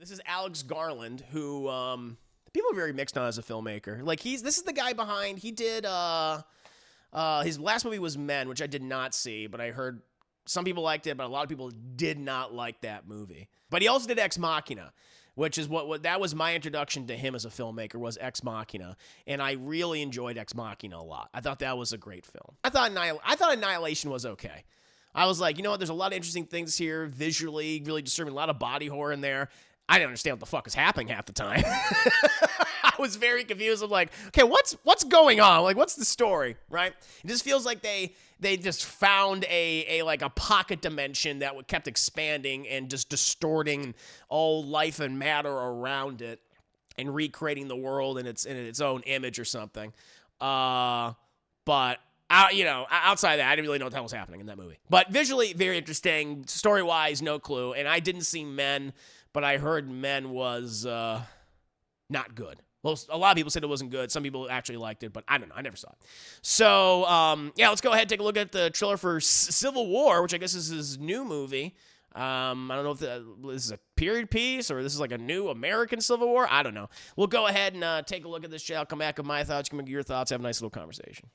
This is Alex Garland, who people are very mixed on as a filmmaker. Like this is the guy behind. He did his last movie was Men, which I did not see, but I heard some people liked it, but a lot of people did not like that movie. But he also did Ex Machina, which is what that was my introduction to him as a filmmaker, was Ex Machina, and I really enjoyed Ex Machina a lot. I thought that was a great film. I thought Annihilation was okay. I was like, you know what? There's a lot of interesting things here, visually, really disturbing. A lot of body horror in there. I didn't understand what the fuck is happening half the time. I was very confused. I'm like, okay, what's going on? Like, what's the story, right? It just feels like they just found a pocket dimension that kept expanding and just distorting all life and matter around it and recreating the world in its own image or something. But outside of that, I didn't really know what the hell was happening in that movie. But visually, very interesting. Story-wise, no clue. And I didn't see Men, but I heard Men was not good. Well, a lot of people said it wasn't good. Some people actually liked it, but I don't know. I never saw it. So, let's go ahead and take a look at the trailer for Civil War, which I guess is his new movie. I don't know if this is a period piece or this is like a new American Civil War. I don't know. We'll go ahead and take a look at this shit. I'll come back with my thoughts. Come back with your thoughts. Have a nice little conversation.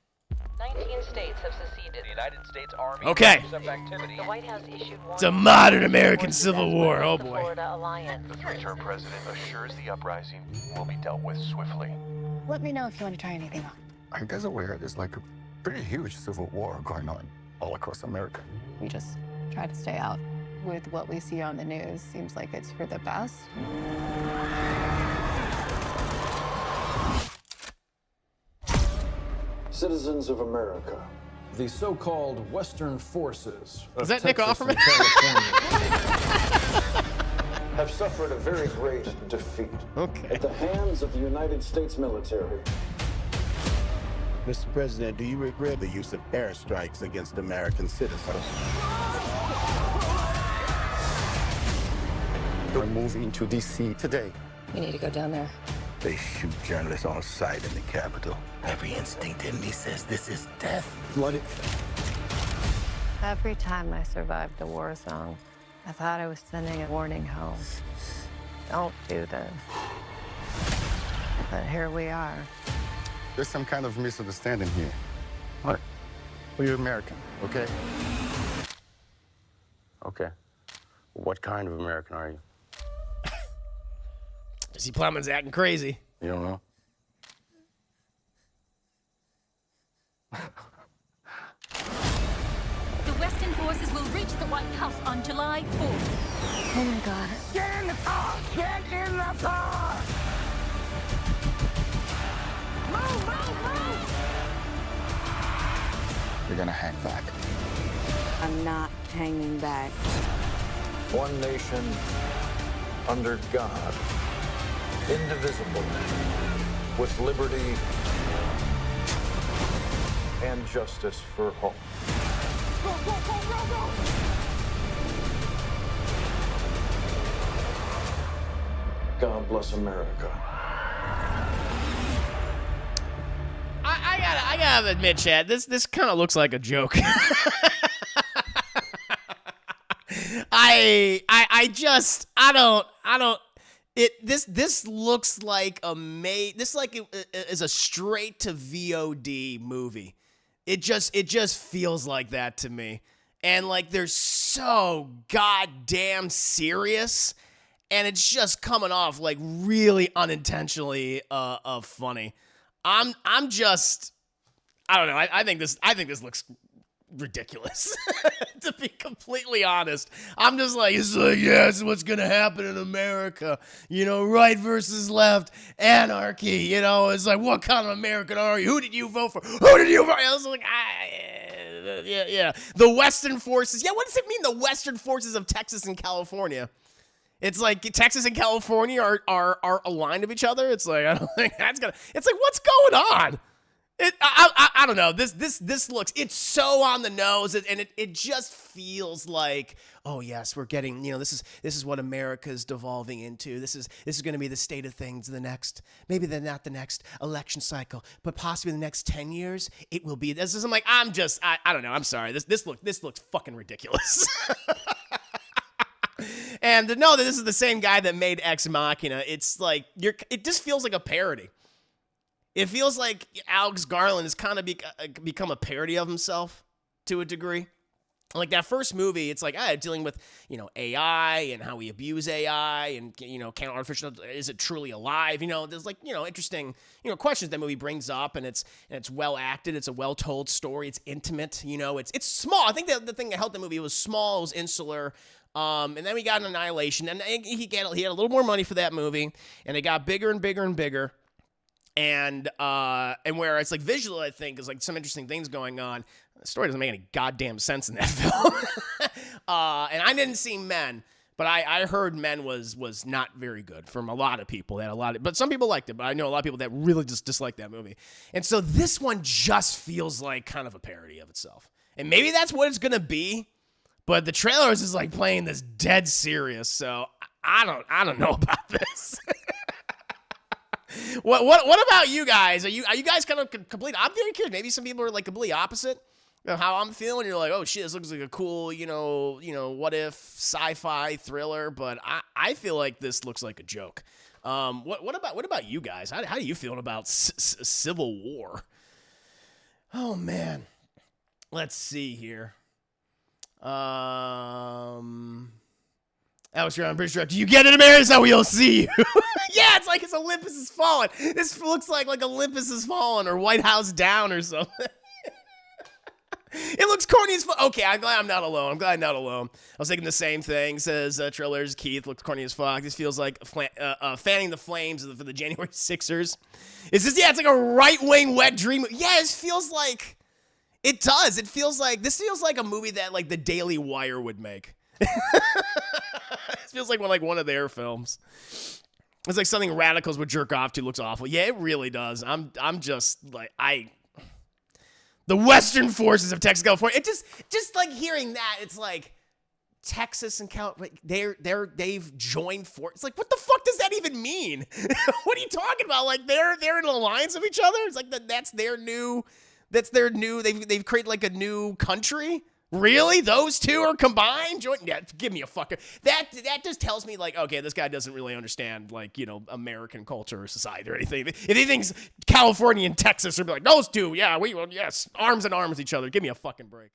19 states have seceded. The United States Army. Okay. The White House issued It's a modern American Civil War. Oh boy. Florida Alliance. The three-term president assures the uprising will be dealt with swiftly. Let me know if you want to try anything on. Are you guys aware there's like a pretty huge civil war going on all across America? We just try to stay out. With what we see on the news, seems like it's for the best. Citizens of America. The so-called Western forces of Is that Nick Texas Offerman? and California Have suffered a very great defeat Okay. at the hands of the United States military. Mr. President, do you regret the use of airstrikes against American citizens? We're moving to D.C. today. We need to go down there. They shoot journalists on sight in the Capitol. Every instinct in me says this is death. What Every time I survived a war zone, I thought I was sending a warning home. Don't do this. But here we are. There's some kind of misunderstanding here. What? Well, you're American, okay? Okay. What kind of American are you? I see Plemons acting crazy. You don't know? The Western forces will reach the White House on July 4th. Oh my God. Get in the car! Get in the car! You're gonna hang back. I'm not hanging back. One nation under God, indivisible, with liberty and justice for all. God bless America. I gotta admit, Chad, this kind of looks like a joke. This looks like it is a straight to VOD movie. It just feels like that to me. And like they're so goddamn serious, and it's just coming off like really unintentionally funny. I don't know. I think this looks ridiculous. To be completely honest, I'm just like, it's like, yeah, this is what's gonna happen in America. Right versus left, anarchy. It's like, what kind of American are you? Who did you vote for? Who did you vote? I was like, yeah. The Western forces. Yeah, what does it mean? The Western forces of Texas and California. It's like Texas and California are aligned with each other. It's like, I don't think that's gonna. It's like, what's going on? I don't know. This looks, it's so on the nose, and it just feels like, oh yes, we're getting, this is what America is devolving into. This is going to be the state of things maybe not the next election cycle, but possibly the next 10 years. It will be this. I'm like, I don't know. I'm sorry. This looks fucking ridiculous. And to know that this is the same guy that made Ex Machina, it's like it just feels like a parody. It feels like Alex Garland has kind of become a parody of himself to a degree. Like that first movie, it's like dealing with AI and how we abuse AI and can artificial, is it truly alive? There's like interesting questions that movie brings up, and it's well acted. It's a well told story. It's intimate. It's small. I think that the thing that helped the movie, it was small. It was insular. And then we got an Annihilation, and he had a little more money for that movie, and it got bigger and bigger and bigger. And where it's like visual, I think, is like some interesting things going on. The story doesn't make any goddamn sense in that film. And I didn't see Men, but I heard Men was not very good from a lot of people. But some people liked it, but I know a lot of people that really just disliked that movie. And so this one just feels like kind of a parody of itself. And maybe that's what it's gonna be, but the trailers is like playing this dead serious. So I don't know about this. What about you guys? Are you guys kind of complete? I'm very curious. Maybe some people are like completely opposite of how I'm feeling. You're like, oh shit, this looks like a cool, what if sci-fi thriller. But I feel like this looks like a joke. What about you guys? How do you feel about Civil War? Oh man, let's see here. Alex Garland, British director. You get it, America? That's how we'll see you. Yeah, it's like it's Olympus Has Fallen. This looks like Olympus Has Fallen or White House Down or something. It looks corny as fuck. Okay, I'm glad I'm not alone. I was thinking the same thing. Says trailers. Keith looks corny as fuck. This feels like fanning the flames for the January 6ers. Is this? Yeah, it's like a right-wing wet dream. Yeah, it feels like it does. It feels like this feels like a movie that like the Daily Wire would make. It feels like one of their films. It's like something radicals would jerk off to. Looks awful. Yeah, it really does. I'm just like the Western forces of Texas, California. It just like hearing that, it's like Texas and California. They've joined forces. It's like, what the fuck does that even mean? What are you talking about? Like they're in an alliance with each other. It's like that's their new. They've created like a new country. Really? Those two are combined? Yeah, give me a fucker. That just tells me, like, okay, this guy doesn't really understand, like, American culture or society or anything. If he thinks California and Texas are like, those two, yeah, yes, arms in arms with each other. Give me a fucking break.